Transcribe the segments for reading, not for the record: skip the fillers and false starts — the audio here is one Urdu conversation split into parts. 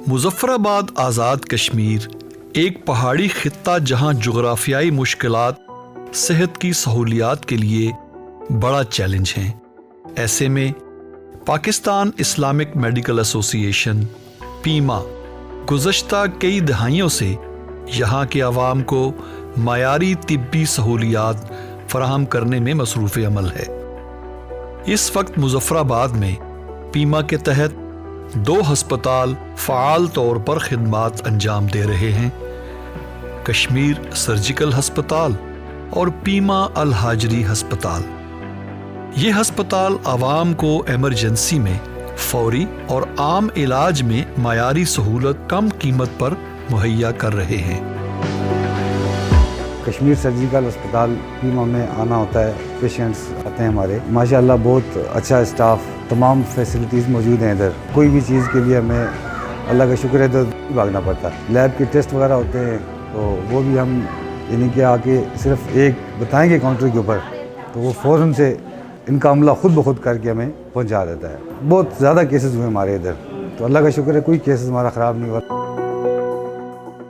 مظفرآباد آزاد کشمیر ایک پہاڑی خطہ جہاں جغرافیائی مشکلات صحت کی سہولیات کے لیے بڑا چیلنج ہیں۔ ایسے میں پاکستان اسلامک میڈیکل ایسوسی ایشن پیما گزشتہ کئی دہائیوں سے یہاں کے عوام کو معیاری طبی سہولیات فراہم کرنے میں مصروف عمل ہے۔ اس وقت مظفرآباد میں پیما کے تحت 2 ہسپتال فعال طور پر خدمات انجام دے رہے ہیں، کشمیر سرجیکل ہسپتال اور پیما الحاجری ہسپتال۔ یہ ہسپتال عوام کو ایمرجنسی میں فوری اور عام علاج میں معیاری سہولت کم قیمت پر مہیا کر رہے ہیں۔ کشمیر سرجیکل ہسپتال پیما میں آنا ہوتا ہے، پیشنٹس آتے ہیں ہمارے، ماشاءاللہ بہت اچھا اسٹاف، تمام فیسلٹیز موجود ہیں ادھر۔ کوئی بھی چیز کے لیے ہمیں اللہ کا شکر ہے ادھر بھاگنا پڑتا ہے۔ لیب کے ٹیسٹ وغیرہ ہوتے ہیں تو وہ بھی ہم یعنی کہ آ کے صرف ایک بتائیں گے کاؤنٹر کے اوپر تو وہ فوراً سے ان کا عملہ خود بخود کر کے ہمیں پہنچا دیتا ہے۔ بہت زیادہ کیسز ہوئے ہمارے ادھر، تو اللہ کا شکر ہے کوئی کیسز ہمارا خراب نہیں ہوا۔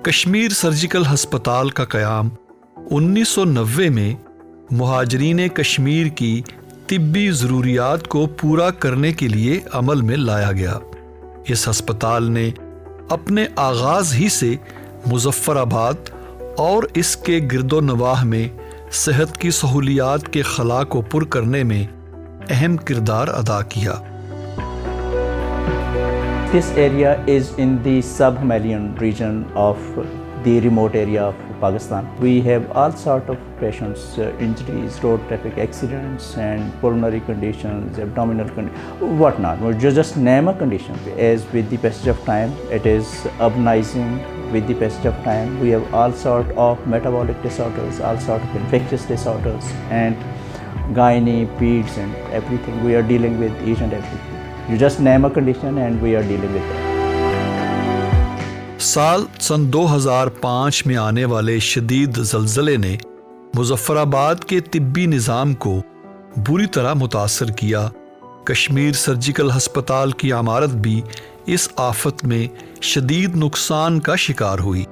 کشمیر سرجیکل ہسپتال کا قیام 1990 میں مہاجرین کشمیر کی طبی ضروریات کو پورا کرنے کے لیے عمل میں لایا گیا۔ اس ہسپتال نے اپنے آغاز ہی سے مظفرآباد اور اس کے گرد و نواح میں صحت کی سہولیات کے خلا کو پر کرنے میں اہم کردار ادا کیا۔ This area is in the sub-Himalayan region of the remote area of Pakistan. We have all sort of patients, injuries, road traffic accidents and pulmonary conditions, abdominal conditions, whatnot. Just name a condition. As with the passage of time, it is urbanizing. With the passage of time, we have all sort of metabolic disorders, all sort of infectious disorders, and gynae, peds, and everything. We are dealing with each and everything. You just name a condition, and we are dealing with it. سن 2005 میں آنے والے شدید زلزلے نے مظفرآباد کے طبی نظام کو بری طرح متاثر کیا۔ کشمیر سرجیکل ہسپتال کی عمارت بھی اس آفت میں شدید نقصان کا شکار ہوئی۔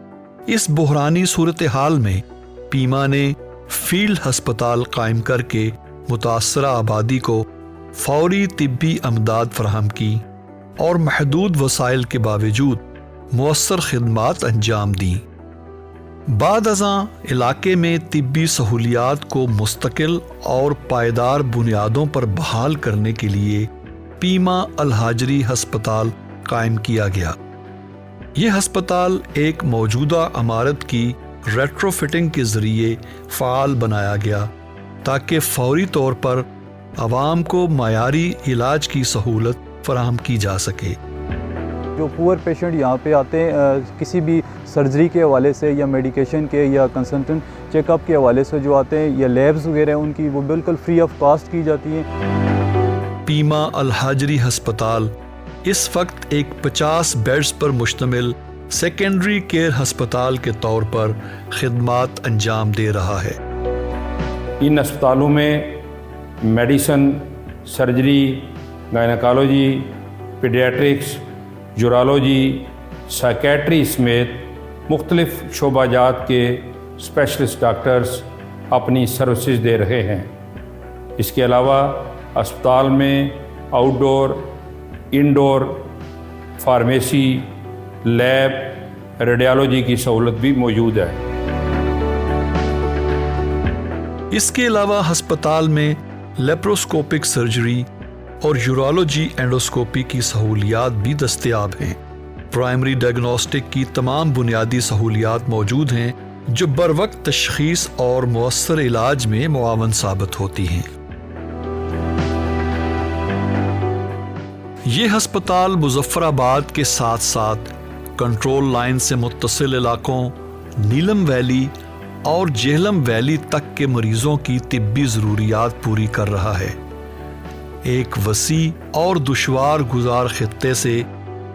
اس بحرانی صورتحال میں پیما نے فیلڈ ہسپتال قائم کر کے متاثرہ آبادی کو فوری طبی امداد فراہم کی اور محدود وسائل کے باوجود مؤثر خدمات انجام دیں۔ بعد ازاں علاقے میں طبی سہولیات کو مستقل اور پائیدار بنیادوں پر بحال کرنے کے لیے پیما الحاجری ہسپتال قائم کیا گیا۔ یہ ہسپتال ایک موجودہ عمارت کی ریٹرو فٹنگ کے ذریعے فعال بنایا گیا تاکہ فوری طور پر عوام کو معیاری علاج کی سہولت فراہم کی جا سکے۔ جو پور پیشنٹ یہاں پہ آتے ہیں کسی بھی سرجری کے حوالے سے یا میڈیکیشن کے یا کنسلٹنٹ چیک اپ کے حوالے سے جو آتے ہیں یا لیبز وغیرہ ان کی وہ بالکل فری آف کاسٹ کی جاتی ہیں۔ پیما الحاجری ہسپتال اس وقت ایک 50 بیڈز پر مشتمل سیکنڈری کیئر ہسپتال کے طور پر خدمات انجام دے رہا ہے۔ ان ہسپتالوں میں medicine, surgery, gynaecology, paediatrics, urology, psychiatry سمیت مختلف شعبہ جات کے اسپیشلسٹ ڈاکٹرز اپنی سروسز دے رہے ہیں۔ اس کے علاوہ اسپتال میں outdoor, indoor pharmacy, lab, radiology کی سہولت بھی موجود ہے۔ اس کے علاوہ ہسپتال میں لیپروسکوپک سرجری اور یورالوجی اینڈوسکوپی کی سہولیات بھی دستیاب ہیں۔ پرائمری ڈائگنوسٹک کی تمام بنیادی سہولیات موجود ہیں جو بروقت تشخیص اور مؤثر علاج میں معاون ثابت ہوتی ہیں۔ یہ ہسپتال مظفرآباد کے ساتھ ساتھ کنٹرول لائن سے متصل علاقوں، نیلم ویلی اور جہلم ویلی تک کے مریضوں کی طبی ضروریات پوری کر رہا ہے۔ ایک وسیع اور دشوار گزار خطے سے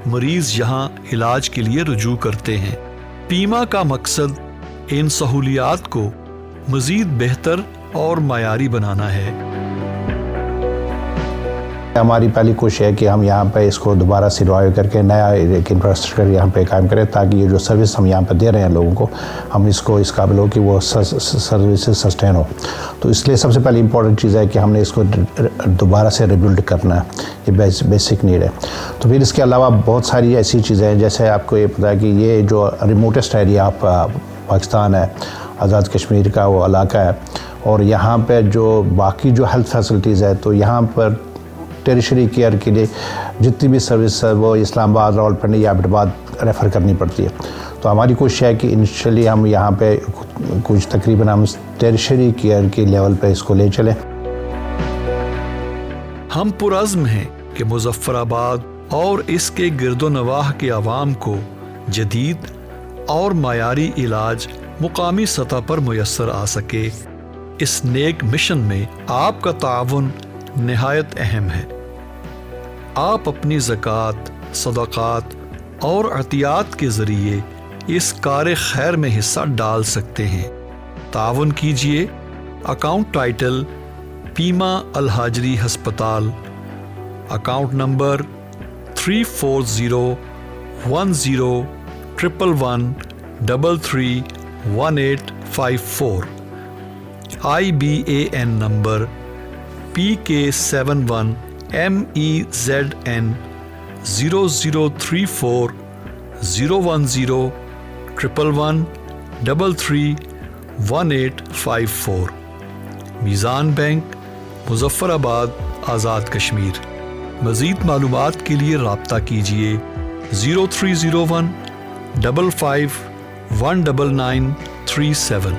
مریض یہاں علاج کے لیے رجوع کرتے ہیں۔ پیما کا مقصد ان سہولیات کو مزید بہتر اور معیاری بنانا ہے۔ ہماری پہلی کوشش ہے کہ ہم یہاں پہ اس کو دوبارہ سے ریوائیو کر کے نیا ایک انفراسٹرکچر یہاں پہ قائم کریں تاکہ یہ جو سروس ہم یہاں پہ دے رہے ہیں لوگوں کو ہم اس کو اس قابل ہو کہ وہ سروسز سسٹین ہو. تو اس لیے سب سے پہلی امپورٹنٹ چیز ہے کہ ہم نے اس کو دوبارہ سے ریبلڈ کرنا ہے, یہ بیسک نیڈ ہے. تو پھر اس کے علاوہ بہت ساری ایسی چیزیں ہیں, جیسے آپ کو یہ پتہ ہے کہ یہ جو ریموٹسٹ ایریا آپ پاکستان ہے, آزاد کشمیر کا وہ علاقہ ہے, اور یہاں پہ جو باقی جو ہیلتھ فیسلٹیز ہے تو یہاں پر ٹیریشری کیئر کے لیے جتنی بھی سروس ہے وہ اسلام آباد, راولپنڈی یا ایبٹ آباد ریفر کرنی پڑتی ہے. تو ہماری کوشش ہے کہ انیشلی ہم یہاں پہ کچھ تقریباً ہم ٹیریشری کیئر کے لیول پہ اس کو لے چلیں. ہم پرعزم ہیں کہ مظفر آباد اور اس کے گرد و نواح کے عوام کو جدید اور معیاری علاج مقامی سطح پر میسر آ سکے. اس نیک مشن میں آپ کا تعاون نہایت اہم ہے. آپ اپنی زکوٰۃ, صدقات اور عطیات کے ذریعے اس کار خیر میں حصہ ڈال سکتے ہیں. تعاون کیجیے. اکاؤنٹ ٹائٹل پیما الحاجری ہسپتال, account number 3401011331854, IBAN number PK71MEZN 0034-010-11331854. میزان بینک, مظفر آباد, آزاد کشمیر. مزید معلومات کے لیے رابطہ کیجیے 0301 55 19937.